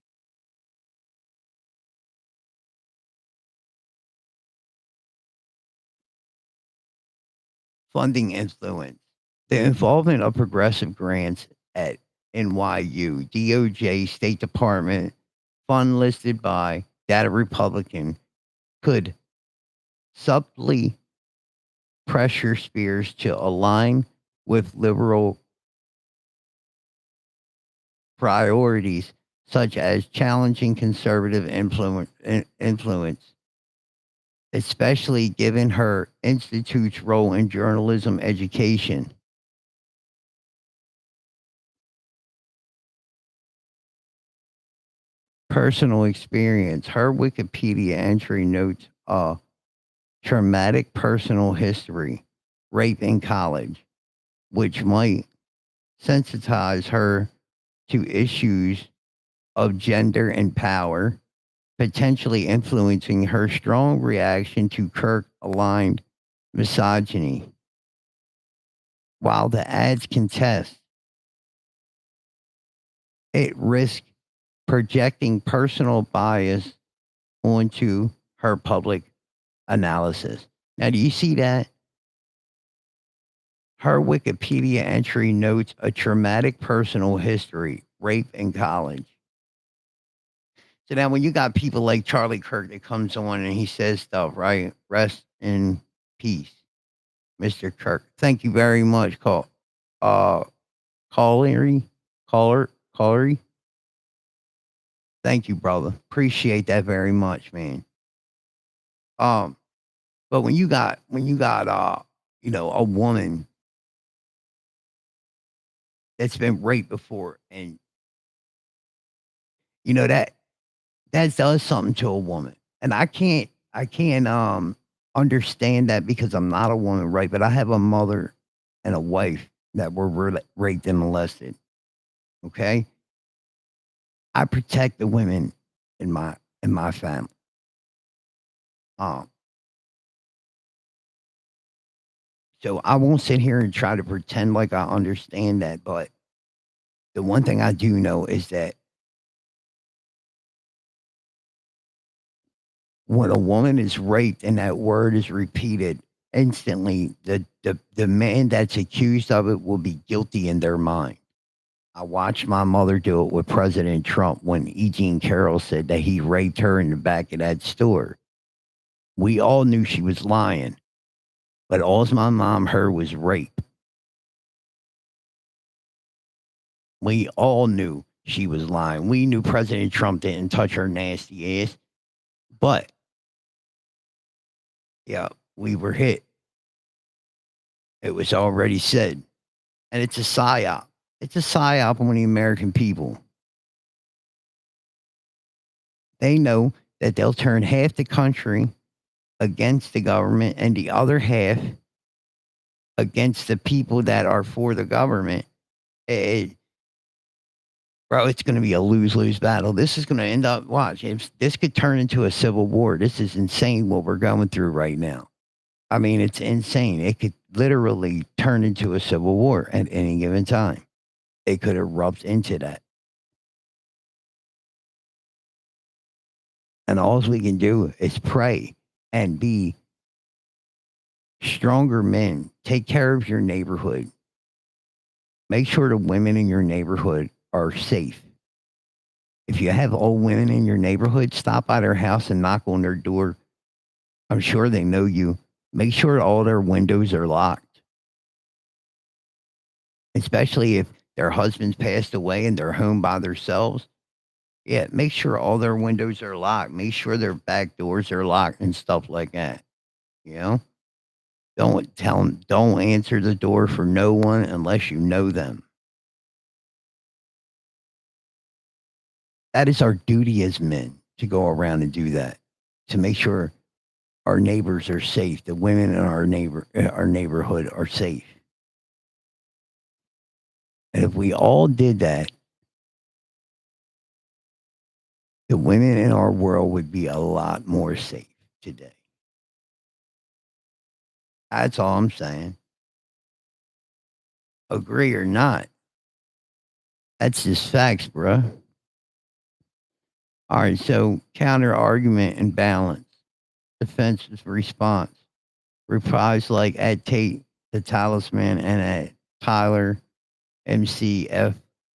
Funding influence. The involvement of progressive grants at NYU, DOJ, State Department, fund listed by Data Republican could subtly pressure Spears to align with liberal priorities, such as challenging conservative influence, especially given her institute's role in journalism education. Personal experience. Her Wikipedia entry notes a traumatic personal history, rape in college, which might sensitize her to issues of gender and power, potentially influencing her strong reaction to Kirk-aligned misogyny. While the ads contest, it risks projecting personal bias onto her public analysis. Now, do you see that? Her Wikipedia entry notes a traumatic personal history, rape in college. So now when you got people like Charlie Kirk that comes on and he says stuff, right? Rest in peace, Mr. Kirk. Thank you very much, Collery. Thank you, brother. Appreciate that very much, man. But when you got a woman that's been raped before, and that does something to a woman. And I can't understand that because I'm not a woman, right? But I have a mother and a wife that were raped and molested. Okay? I protect the women in my family. So I won't sit here and try to pretend like I understand that, but the one thing I do know is that when a woman is raped and that word is repeated, instantly the man that's accused of it will be guilty in their mind. I watched my mother do it with President Trump when E. Jean Carroll said that he raped her in the back of that store. We all knew she was lying, but all my mom heard was rape. We all knew she was lying. We knew President Trump didn't touch her nasty ass, but yeah, we were hit. It was already said. And it's a psyop. It's a psyop on the American people. They know that they'll turn half the country against the government and the other half against the people that are for the government. Bro, it's going to be a lose-lose battle. This is going to end up, watch, this could turn into a civil war. This is insane what we're going through right now. I mean, it's insane. It could literally turn into a civil war at any given time. It could erupt into that. And all we can do is pray and be stronger men. Take care of your neighborhood. Make sure the women in your neighborhood are safe. If you have old women in your neighborhood, stop by their house and knock on their door. I'm sure they know you. Make sure all their windows are locked, especially if their husbands passed away and they're home by themselves. Yeah, make sure all their windows are locked. Make sure their back doors are locked and stuff like that. You know, don't tell them, don't answer the door for no one unless you know them. That is our duty as men to go around and do that, to make sure our neighbors are safe. The women in our neighborhood are safe. And if we all did that, the women in our world would be a lot more safe today. That's all I'm saying. Agree or not, that's just facts, bruh. All right, so counter argument and balance, defensive response, replies like at Tate, the Talisman, and at Tyler, MCF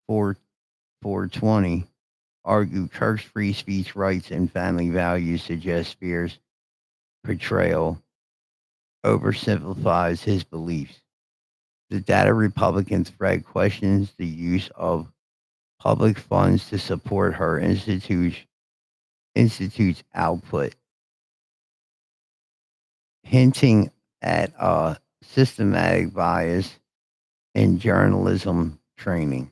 420, argue Kirk's free speech rights and family values suggest Spears' portrayal oversimplifies his beliefs. The data Republican thread questions the use of public funds to support her institute's output, hinting at a systematic bias in journalism training.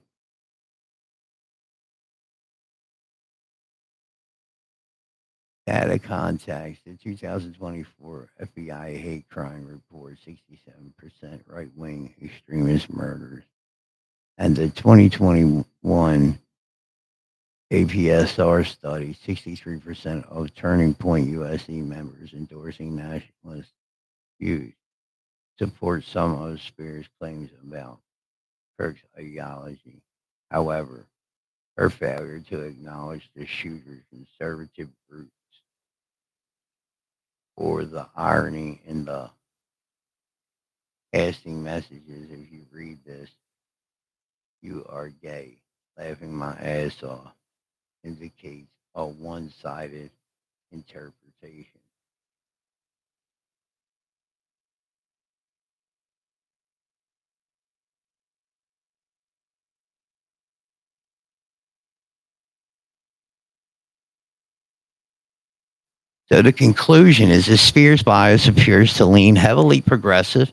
Data context, the 2024 FBI hate crime report, 67% right-wing extremist murders. And the 2021 APSR study, 63% of Turning Point USC members endorsing nationalist views support some of Spears' claims about Kirk's ideology. However, her failure to acknowledge the shooter's conservative roots or the irony in the casting messages, if you read this, you are gay, laughing my ass off, indicates a one-sided interpretation. So the conclusion is that Spears' bias appears to lean heavily progressive,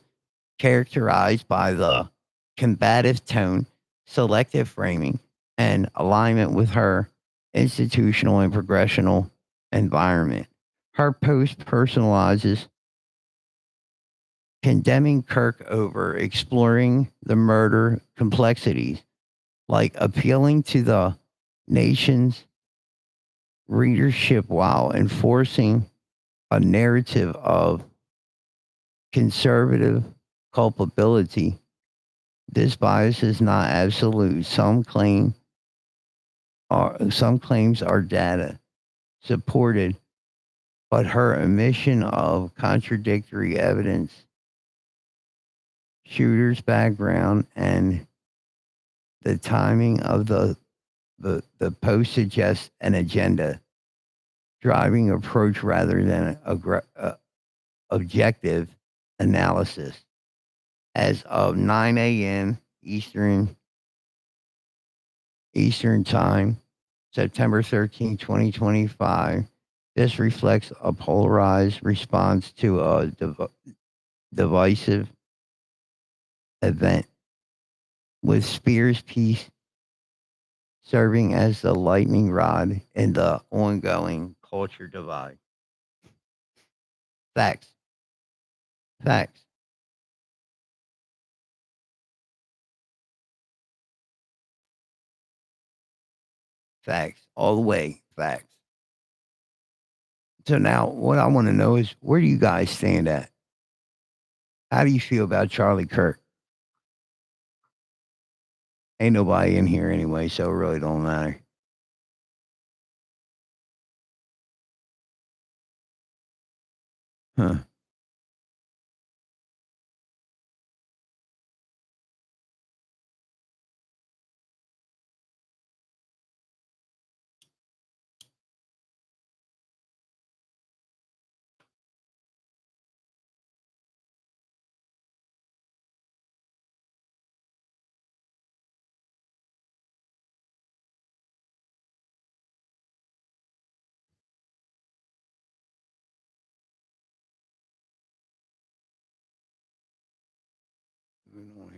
characterized by the combative tone, selective framing, and alignment with her institutional and progressional environment. Her post personalizes condemning Kirk over exploring the murder complexities, like appealing to the nation's readership while enforcing a narrative of conservative culpability. This bias is not absolute. Some claims are data supported, but her omission of contradictory evidence, shooter's background, and the timing of the post suggests an agenda driving approach rather than objective analysis. As of 9 a.m. Eastern Time, September 13, 2025, this reflects a polarized response to a divisive event, with Spears' piece serving as the lightning rod in the ongoing culture divide. Facts. Facts. Facts. All the way. Facts. So now what I want to know is, where do you guys stand at? How do you feel about Charlie Kirk? Ain't nobody in here anyway, so it really don't matter. Huh. We don't